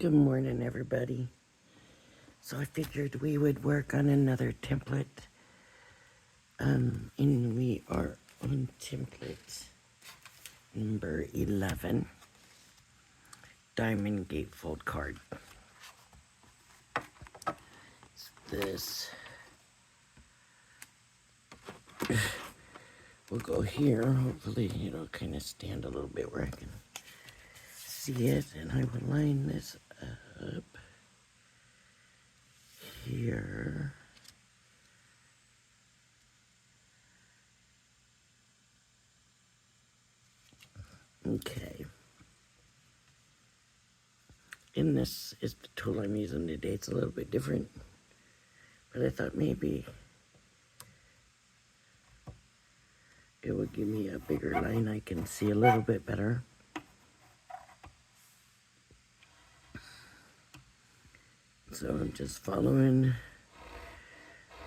Good morning, everybody. So I figured we would work on another template. And we are on template number 11, Diamond Gatefold card. It's this. We'll go here. Hopefully it'll kind of stand a little bit where I can see it. And I will line this up here. Okay. And this is the tool I'm using today. It's a little bit different, but I thought maybe it would give me a bigger line I can see a little bit better. So I'm just following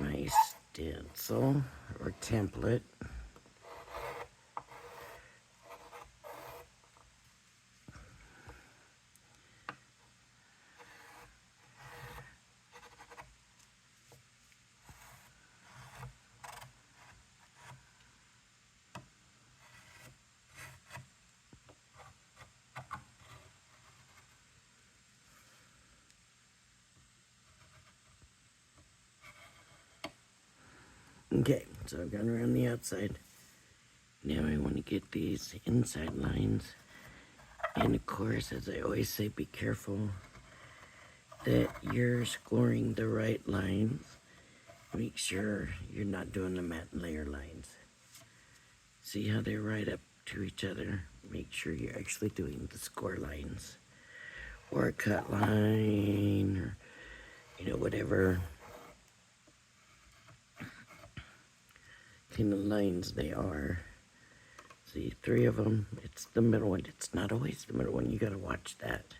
my stencil or template. Okay, so I've gone around the outside. Now I want to get these inside lines. And of course, as I always say, be careful that you're scoring the right lines. Make sure you're not doing the matte layer lines. See how they're right up to each other? Make sure you're actually doing the score lines. Or a cut line, or, whatever kind of lines they are. See, 3 of them, it's the middle one. It's not always the middle one. You gotta watch that.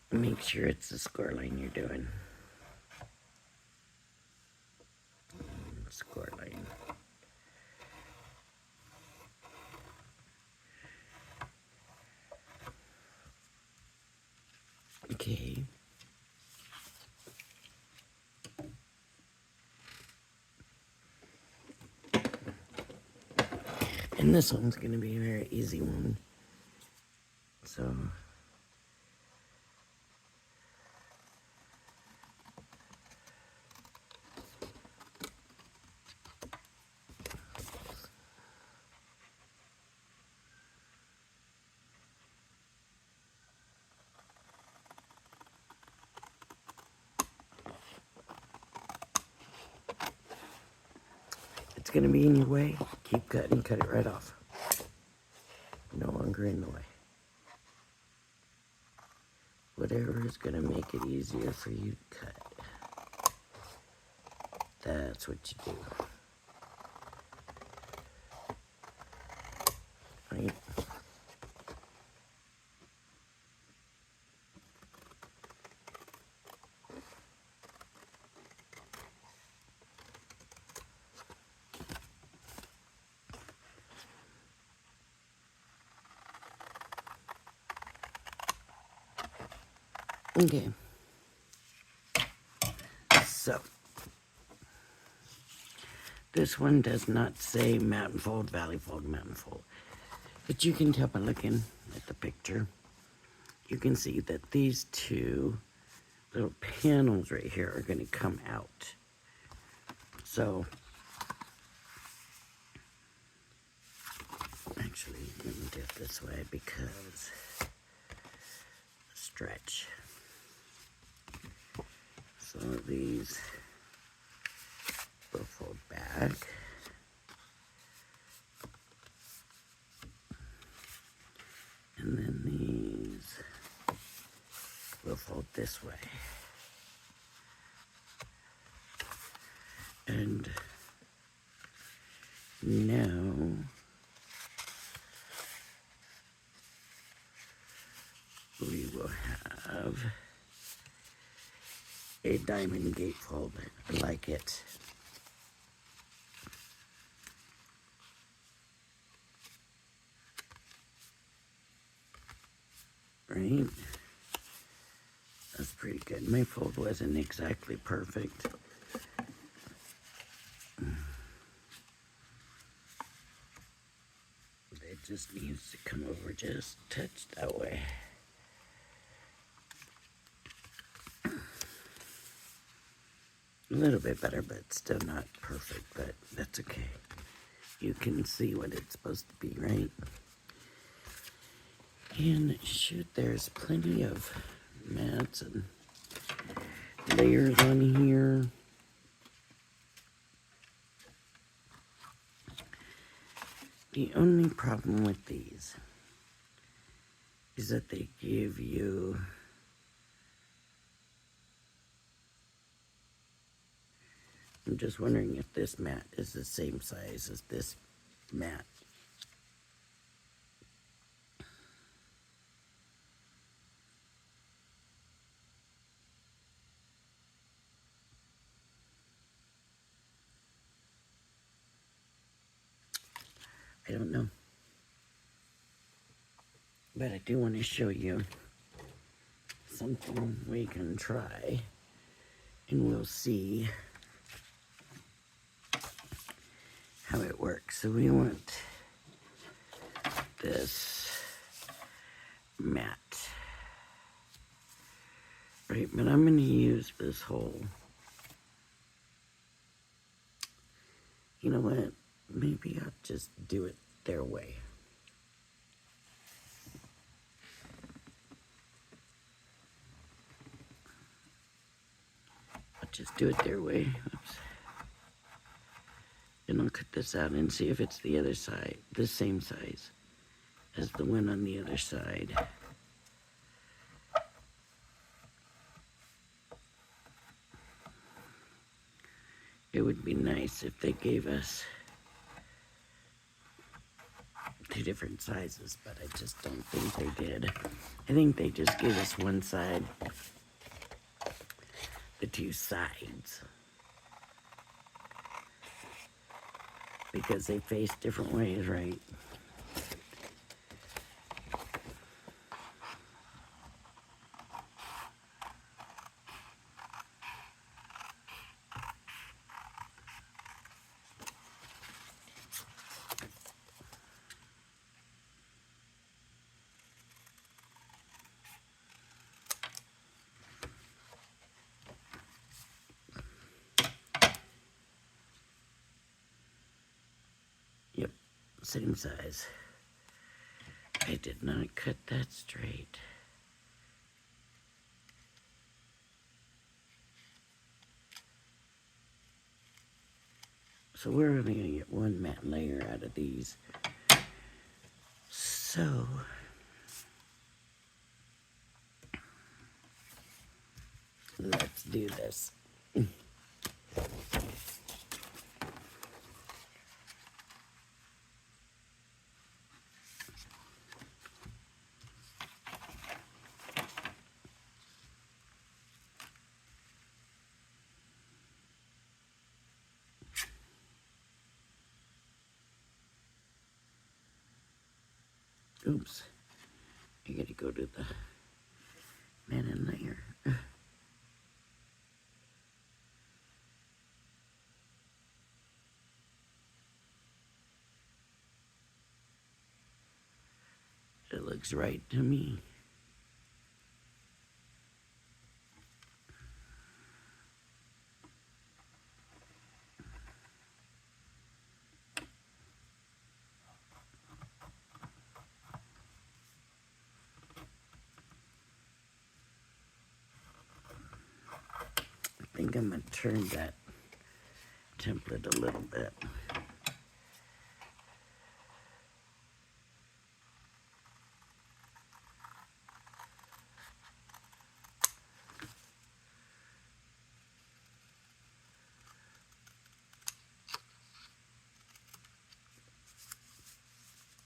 Make sure it's the score line you're doing. Score line. Okay. And this one's gonna be a very easy one. So it's gonna be in your way. Keep cutting, cut it right off. No longer in the way. Whatever is gonna make it easier for you to cut. That's what you do. Right? Okay. So this one does not say mountain fold, valley fold, mountain fold. But you can tell by looking at the picture. You can see that these 2 little panels right here are going to come out. So, actually, let me do it this way because stretch. So these will fold back. And then these will fold this way. And now we will have a diamond gatefold. I like it. right? That's pretty good. My fold wasn't exactly perfect. It just needs to come over just a touch that way. A little bit better, but still not perfect, but that's okay. You can see what it's supposed to be, right? And shoot, there's plenty of mats and layers on here. The only problem with these is that they give you I'm just wondering if this mat is the same size as this mat. I don't know. But I do want to show you something we can try, and we'll see how it works. So we want this mat, right? But I'm going to use this hole. You know what? Maybe I'll just do it their way. I'll just do it their way. Oops. And I'll cut this out and see if it's the other side, the same size as the one on the other side. It would be nice if they gave us 2 different sizes, but I just don't think they did. I think they just gave us one side, the 2 sides, because they face different ways, right? Yep, same size. I did not cut that straight. So we're only gonna get 1 matte layer out of these. So let's do this. Oops. I gotta go to the matte layer. It looks right to me. I think I'm gonna turn that template a little bit.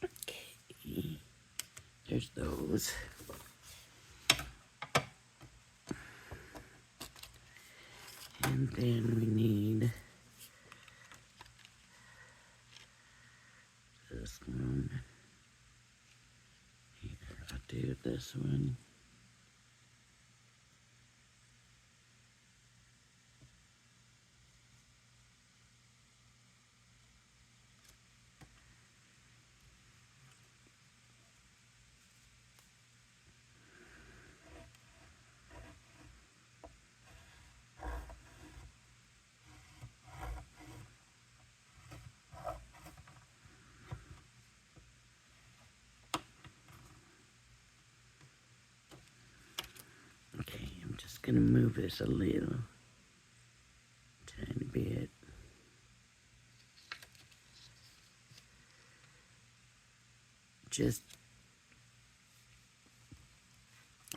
Okay, there's those. And then we need this one. Here, I'll do this one. Okay, I'm just gonna move this a little, tiny bit. Just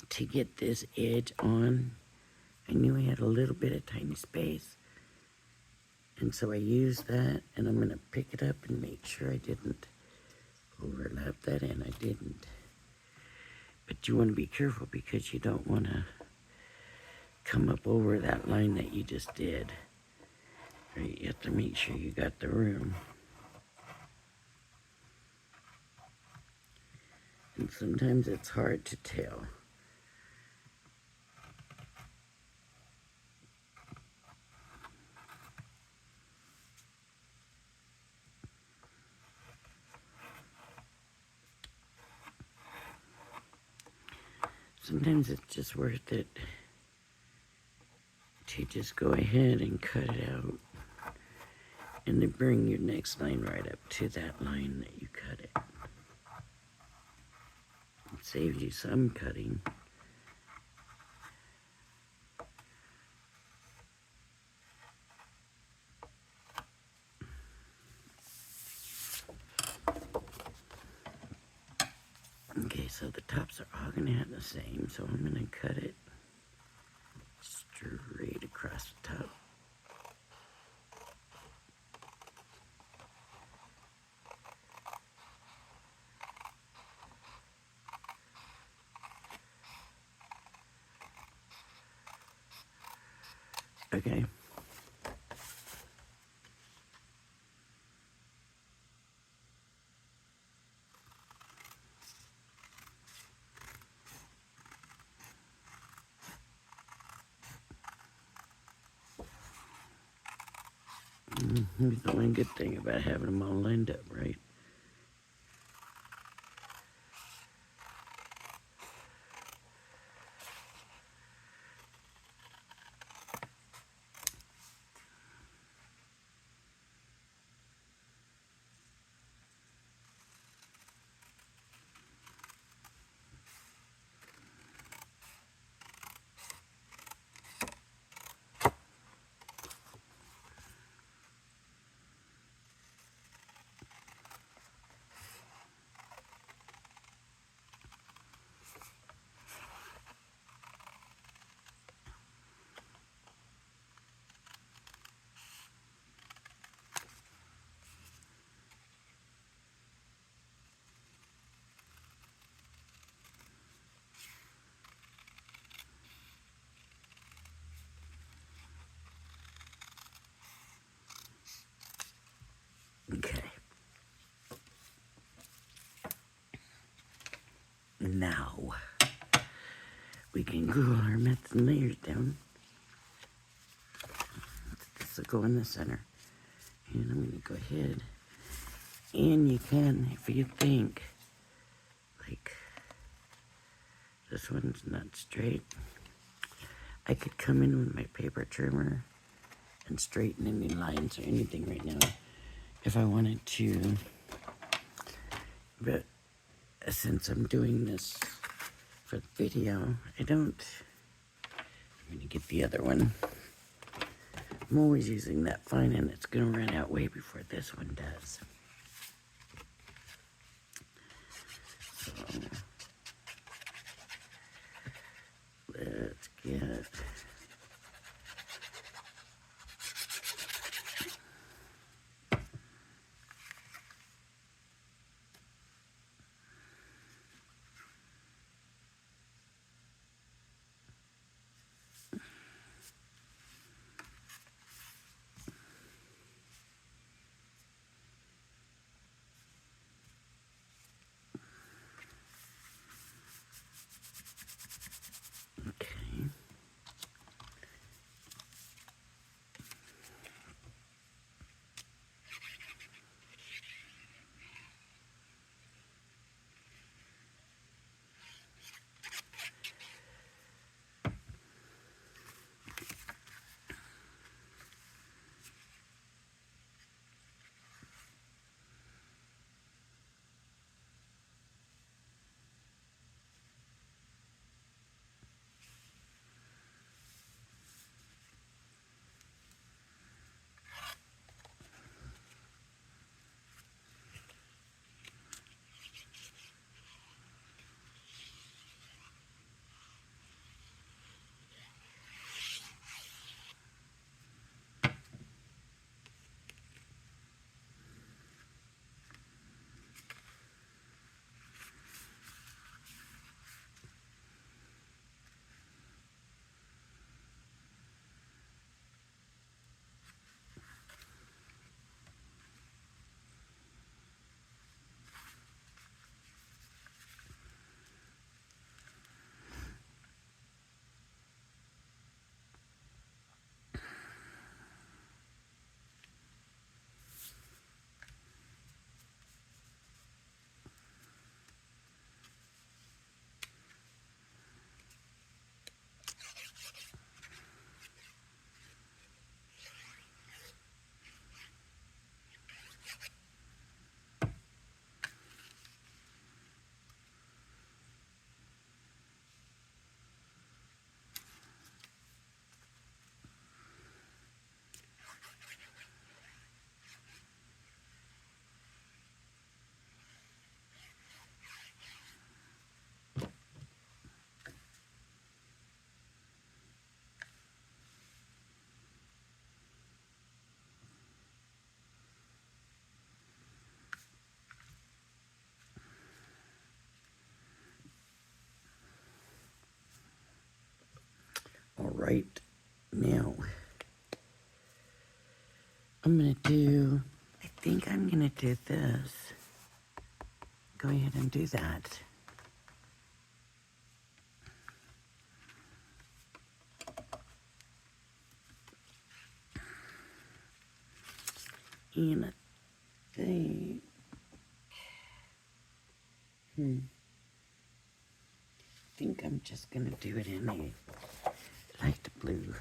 to get this edge on. I knew I had a little bit of tiny space, and so I used that, and I'm gonna pick it up and make sure I didn't overlap that, and I didn't. But you want to be careful because you don't want to come up over that line that you just did. Right? You have to make sure you got the room. And sometimes it's hard to tell. Sometimes it's just worth it to just go ahead and cut it out and then bring your next line right up to that line that you cut it. It saves you some cutting. Okay, so the tops are all gonna have the same, so I'm gonna cut it straight across the top. Okay. Here's the one good thing about having them all lined up, right? Okay. Now, we can glue our mats and layers down. This will go in the center. And I'm going to go ahead. And you can, if you think, like, this one's not straight, I could come in with my paper trimmer and straighten any lines or anything right now if I wanted to. But since I'm doing this for the video, I don't. I'm going to get the other one. I'm always using that fine, and it's going to run out way before this one does. So, let's get... All right, now I think I'm gonna do this. Go ahead and do that. And I think I'm just gonna do it in a light blue.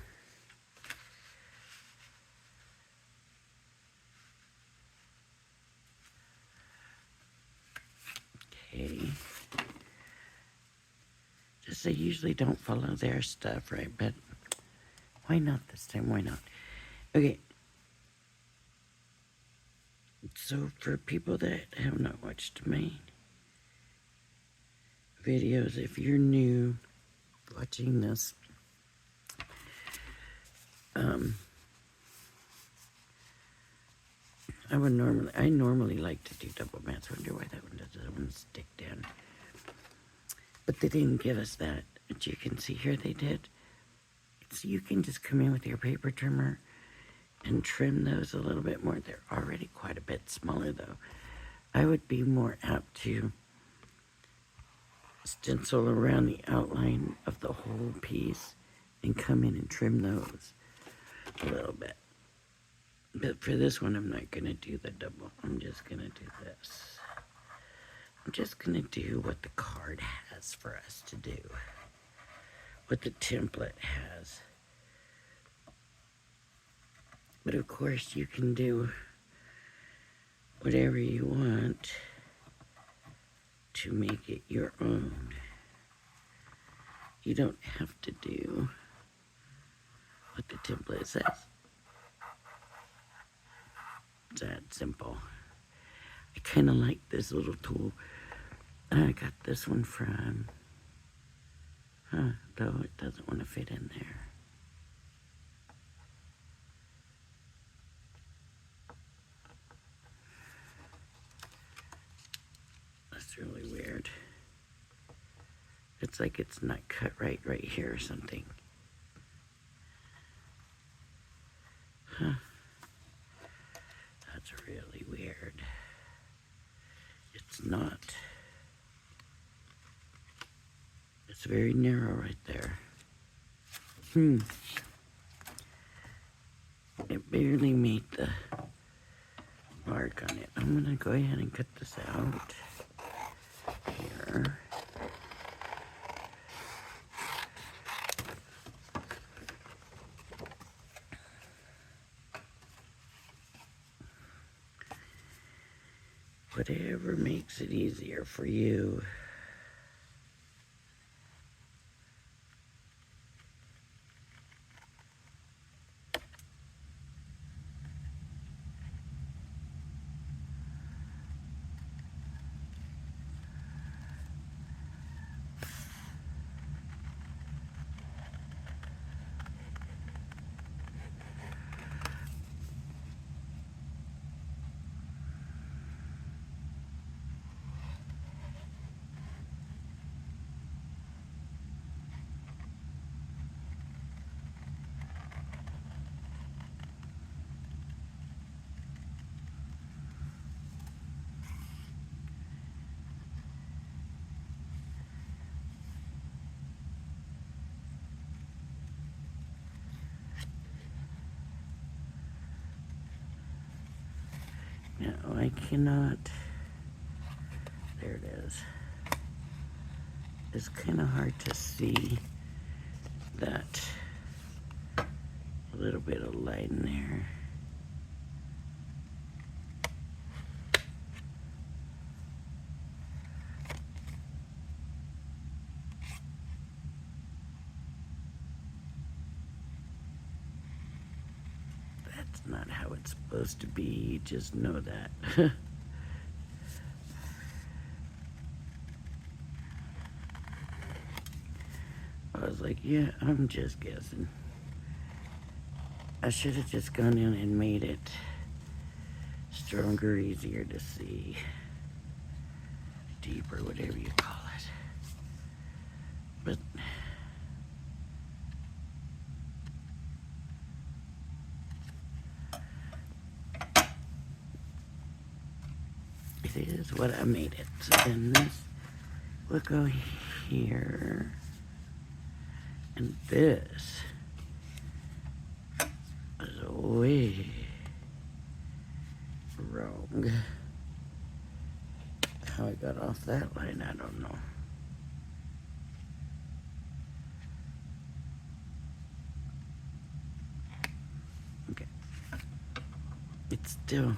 Okay. Just they usually don't follow their stuff, right? But why not this time? Why not? Okay. So for people that have not watched my videos, if you're new watching this, I normally like to do double mats. I wonder why that one doesn't stick down. But they didn't give us that. But you can see here they did. So you can just come in with your paper trimmer and trim those a little bit more. They're already quite a bit smaller though. I would be more apt to stencil around the outline of the whole piece and come in and trim those a little bit. But for this one, I'm not going to do the double. I'm just going to do this. I'm just going to do what the card has for us to do. What the template has. But of course, you can do whatever you want to make it your own. You don't have to do what the template says. It's that simple. I kind of like this little tool. I got this one from, though it doesn't want to fit in there. That's really weird. It's like it's not cut right here or something. Huh. That's really weird. It's not. It's very narrow right there. It barely made the mark on it. I'm gonna go ahead and cut this out here. Whatever makes it easier for you. No, I cannot. There it is. It's kind of hard to see that little bit of line there. That's not how it's supposed to be. You just know that. I was like, yeah, I'm just guessing. I should have just gone in and made it stronger, easier to see, deeper, whatever you call it. But what I made it. So then this will go here. And this is way wrong. How I got off that line, I don't know. Okay. It's still...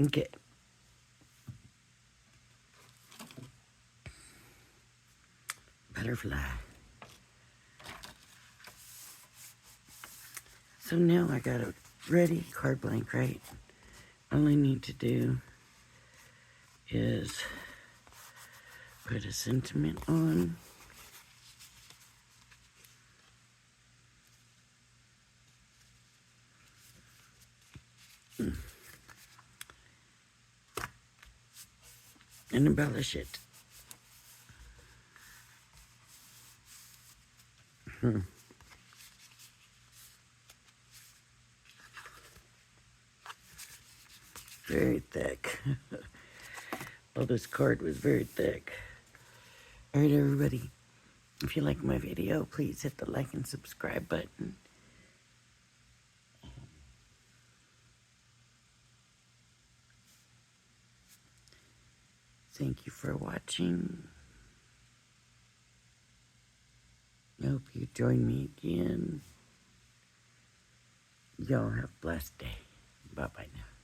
Okay. Butterfly. So now I got a ready card blank, right? All I need to do is put a sentiment on. And embellish it. Very thick. Oh, this card was very thick. Alright, everybody. If you like my video, please hit the like and subscribe button. Thank you for watching. I hope you join me again. Y'all have a blessed day. Bye-bye now.